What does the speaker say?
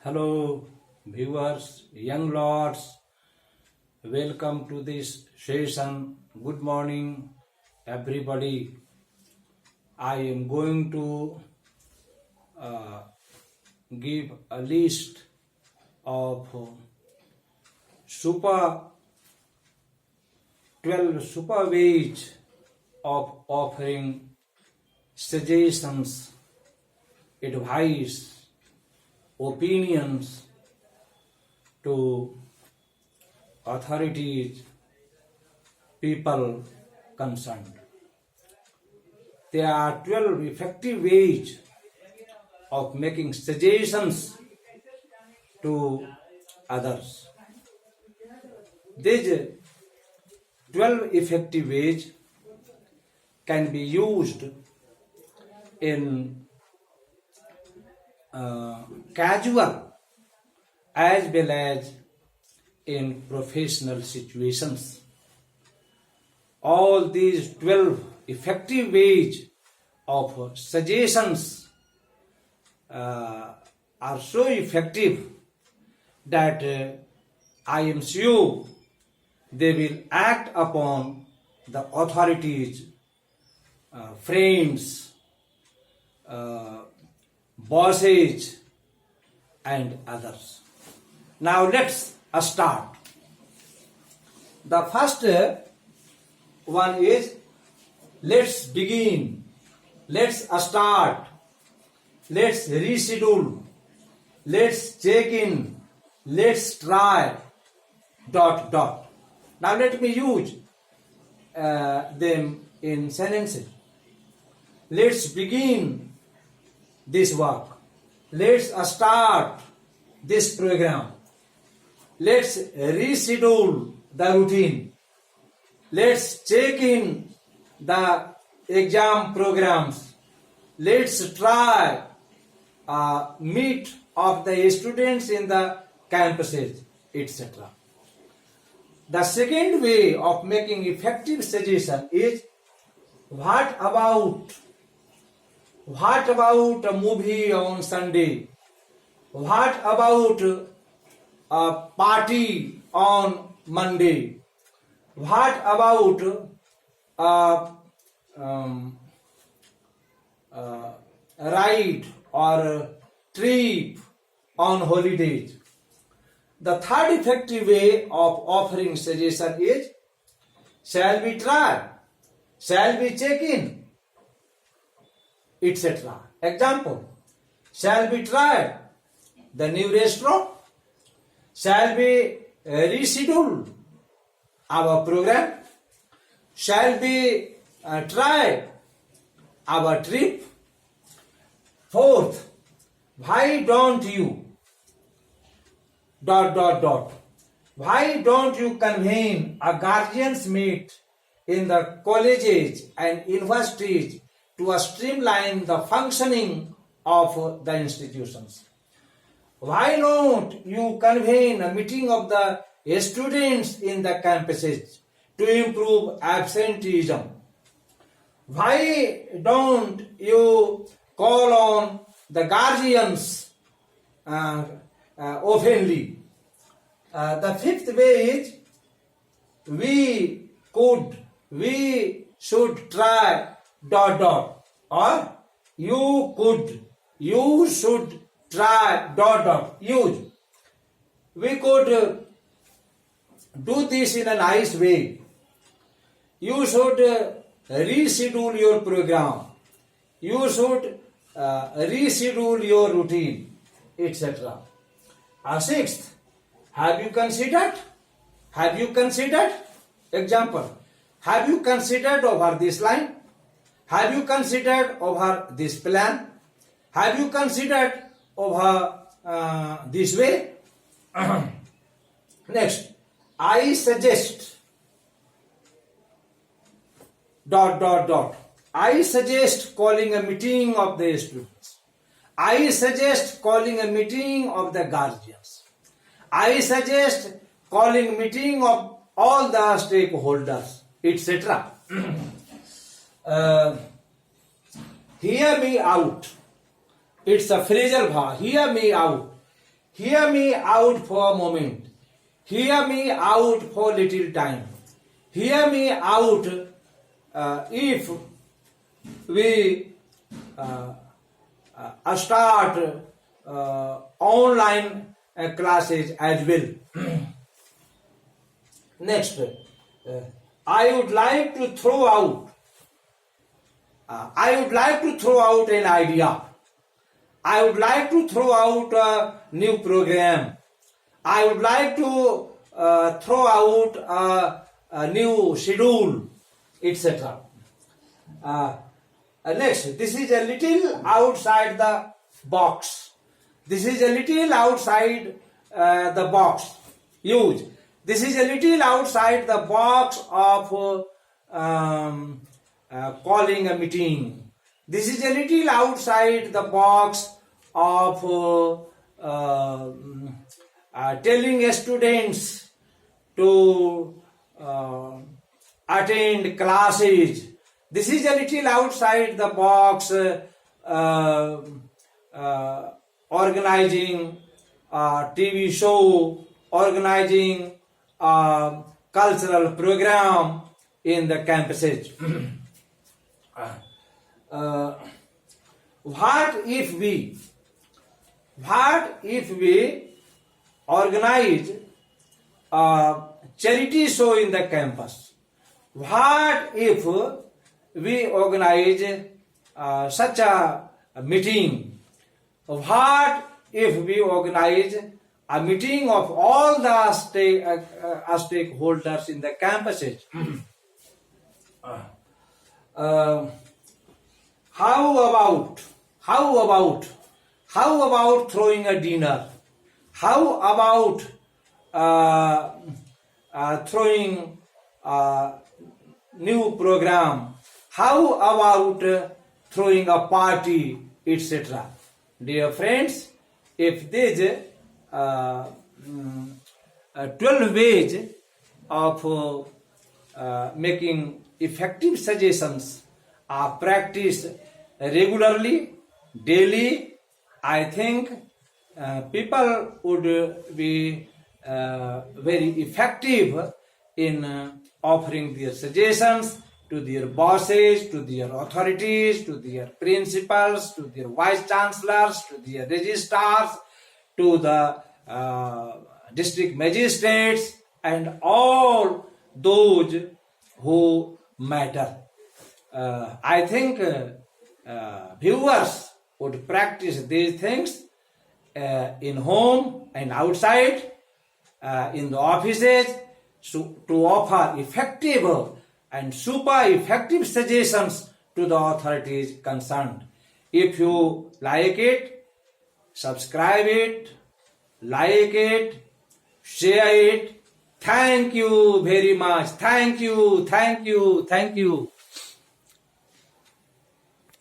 Hello, viewers, young lords. Welcome to this session. Good morning, everybody. I am going to uh, give a list of super 12 super ways of offering suggestions, advice, opinions to authorities, people concerned. There are 12 effective ways of making suggestions to others. These 12 effective ways can be used in casual as well as in professional situations. All these 12 effective ways of suggestions are so effective that I am sure they will act upon the authorities, friends, bosses, and others. Now let's start. The first one is let's begin, let's start, let's reschedule, let's check in, let's try, ... Now let me use them in sentences. Let's begin this work. Let's start this program. Let's reschedule the routine. Let's check in the exam programs. Let's try meet of the students in the campuses, etc. The second way of making effective suggestion is what about a movie on Sunday? What about a party on Monday? What about a ride or a trip on holidays? The third effective way of offering suggestion is shall we try? Shall we check in? Etc. Example, shall we try the new restaurant? Shall we reschedule our program? Shall we try our trip? Fourth, why don't you ... Why don't you convene a guardians meet in the colleges and universities to streamline the functioning of the institutions? Why don't you convene a meeting of the students in the campuses to improve absenteeism? Why don't you call on the guardians openly? The fifth way is we should try ... or you should try ... use. We could do this in a nice way. You should reschedule your program. You should reschedule your routine, etc. Sixth, have you considered? Example, have you considered over this line? Have you considered over this plan? Have you considered over this way? Next, I suggest ... I suggest calling a meeting of the students. I suggest calling a meeting of the guardians. I suggest calling meeting of all the stakeholders, etc. Hear me out. It's a phrasal verb. Hear me out. Hear me out for a moment. Hear me out for little time. Hear me out if we start online classes as well. Next, I would like to throw out an idea. I would like to throw out a new program. I would like to throw out a new schedule, etc. Next, this is a little outside the box. This is a little outside the box. Use. This is a little outside the box of calling a meeting. This is a little outside the box of telling students to attend classes. This is a little outside the box organizing a TV show, organizing a cultural program in the campuses. What if we organize a charity show in the campus? What if we organize such a meeting? What if we organize a meeting of all the stakeholders in the campuses? How about throwing a dinner? How about throwing a new program? How about throwing a party, etc.? Dear friends, if these 12 ways of making effective suggestions are practiced regularly, daily, I think people would be very effective in offering their suggestions to their bosses, to their authorities, to their principals, to their vice chancellors, to their registrars, to the district magistrates, and all those who matter. I think viewers would practice these things in home and outside, in the offices, to offer effective and super effective suggestions to the authorities concerned. If you like it, subscribe it, like it, share it. Thank you very much. Thank you.